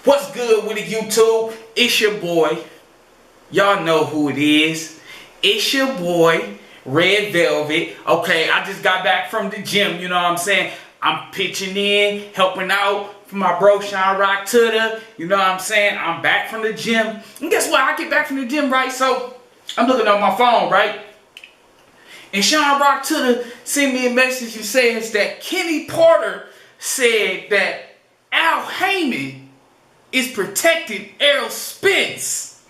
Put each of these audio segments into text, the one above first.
What's good with the YouTube? It's your boy. Y'all know who it is. It's your boy, Red Velvet. Okay, I just got back from the gym, you know what I'm saying? I'm pitching in, helping out for my bro, Sean Rock Tutter. You know what I'm saying? I'm back from the gym. And guess what? I get back from the gym, right? So, I'm looking on my phone, right? And Sean Rock Tutter sent me a message and says that Kenny Porter said that Al Heyman is protecting Errol Spence.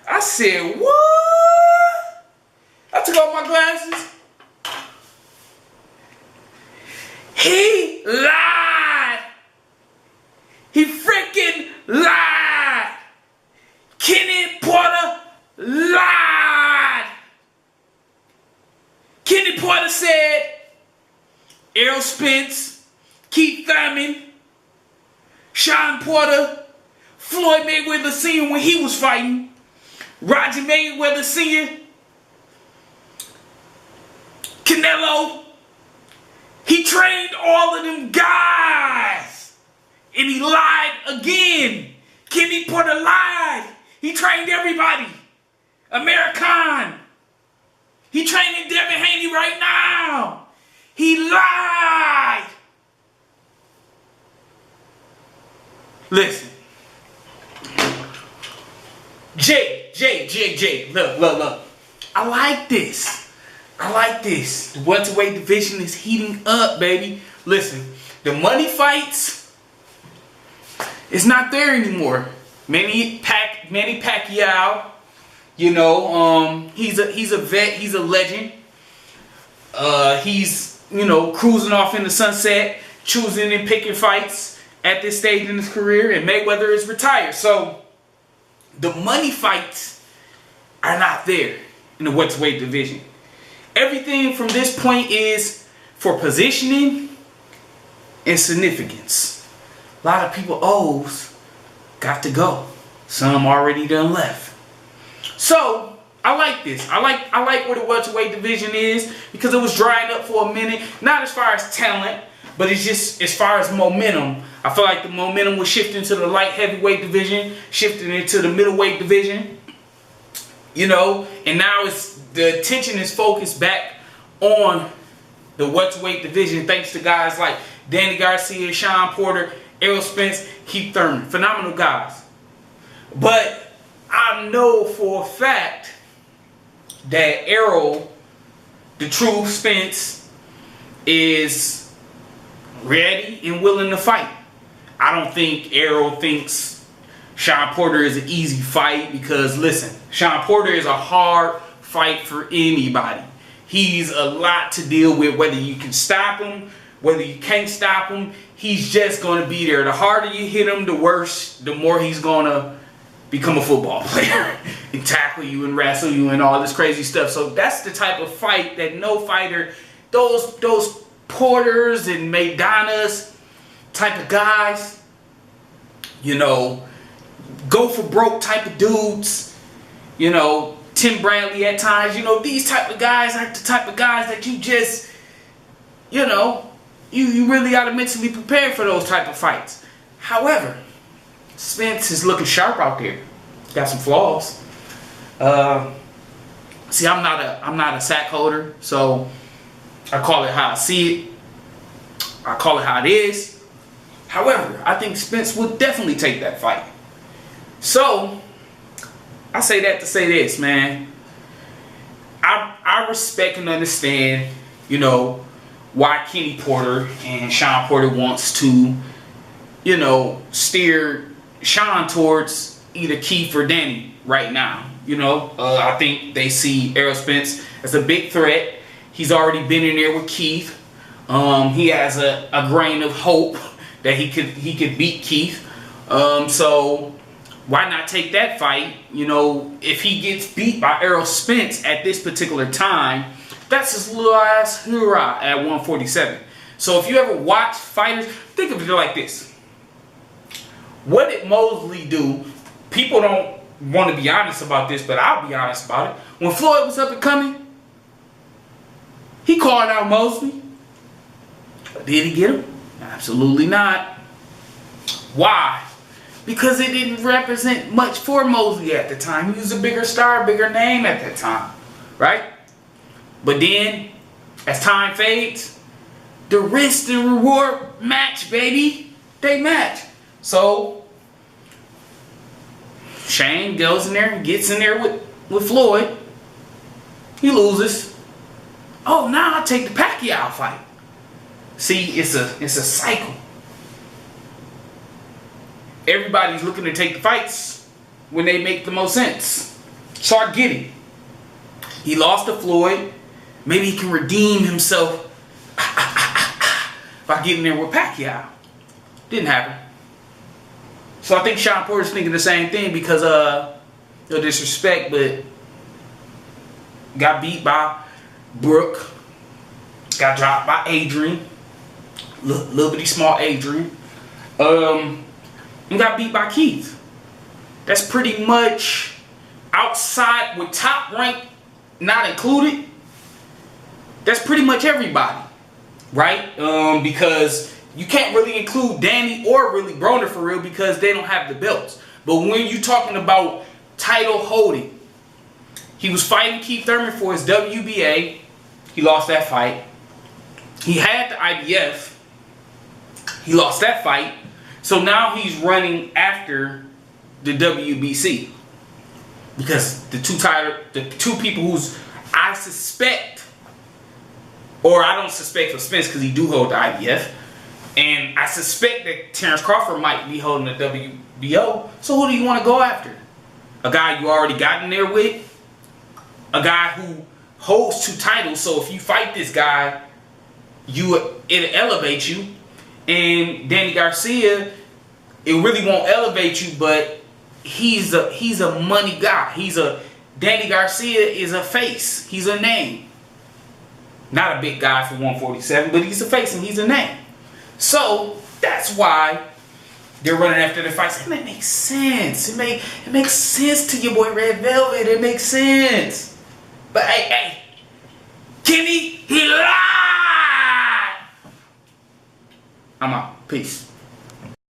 I said, what? I took off my glasses. He lied. He freaking lied. Kenny Porter lied. Kenny Porter said Errol Spence, Keith Thurman, Sean Porter, Floyd Mayweather Sr. when he was fighting, Roger Mayweather Sr., Canelo, he trained all of them guys. And he lied again. Kenny Porter lied. He trained everybody. American. He training Devin Haney right now. He lied. Listen. Jay. Look. I like this. The welterweight division is heating up, baby. Listen, the money fights is not there anymore. Manny Pacquiao, you know, he's a vet, he's a legend. He's, you know, cruising off in the sunset, choosing and picking fights at this stage in his career, and Mayweather is retired. So the money fights are not there in the welterweight division. Everything from this point is for positioning and significance. A lot of people got to go. Some already done left. So I like this. I like where the welterweight division is because it was drying up for a minute. Not as far as talent, but it's just as far as momentum. I feel like the momentum was shifting to the light heavyweight division, shifting into the middleweight division. You know, and now the attention is focused back on the welterweight division thanks to guys like Danny Garcia, Sean Porter, Errol Spence, Keith Thurman. Phenomenal guys. But I know for a fact that Errol, the true Spence, is ready and willing to fight. I don't think Errol thinks Sean Porter is an easy fight because, listen, Sean Porter is a hard fight for anybody. He's a lot to deal with, whether you can stop him, whether you can't stop him. He's just going to be there. The harder you hit him, the worse, the more he's going to become a football player and tackle you and wrestle you and all this crazy stuff. So that's the type of fight that no fighter, those Porters and Maidanas type of guys, you know, go for broke type of dudes, you know, Tim Bradley at times, you know, these type of guys are the type of guys that you just, you know, you really got to mentally prepare for those type of fights. However, Spence is looking sharp out there. Got some flaws. See, I'm not a sack holder, so I call it how I see it. I call it how it is. However, I think Spence will definitely take that fight. So, I say that to say this, man. I respect and understand, you know, why Kenny Porter and Sean Porter wants to, you know, steer Sean towards either Keith or Danny right now. You know, I think they see Errol Spence as a big threat. He's already been in there with Keith. He has a grain of hope that he could beat Keith. So why not take that fight? You know, if he gets beat by Errol Spence at this particular time, that's his little ass hurrah at 147. So if you ever watch fighters, think of it like this. What did Mosley do? People don't want to be honest about this, but I'll be honest about it. When Floyd was up and coming, he called out Mosley. Did he get him? Absolutely not. Why? because it didn't represent much for Mosley at the time. He was a bigger star, bigger name at that time, right? But then, as time fades, the risk and reward match, baby. They match. So, Shane goes in there and gets in there with Floyd. He loses. Oh, now I'll take the Pacquiao fight. See, it's a cycle. Everybody's looking to take the fights when they make the most sense. So I get it. He lost to Floyd. Maybe he can redeem himself by getting there with Pacquiao. Didn't happen. So I think Shawn Porter's thinking the same thing because no disrespect, but got beat by Brooke. Got dropped by Adrian. Little bitty small Adrian. And got beat by Keith. That's pretty much outside with top rank not included. That's pretty much everybody, right? Because you can't really include Danny or really Broner for real because they don't have the belts. But when you're talking about title holding, he was fighting Keith Thurman for his WBA. He lost that fight. He had the IBF. He lost that fight. So now he's running after the WBC. Because the two people who's I suspect, or I don't suspect for Spence because he do hold the IBF, and I suspect that Terrence Crawford might be holding the WBO. So who do you want to go after? A guy you already got in there with? A guy who holds 2 titles, so if you fight this guy, it'll elevate you. And Danny Garcia, it really won't elevate you, but he's a money guy. Danny Garcia is a face. He's a name. Not a big guy for 147, but he's a face and he's a name. So that's why they're running after the fights. And it makes sense. It makes sense to your boy Red Velvet. It makes sense. But hey, Kenny, he lied. I'm out. Peace.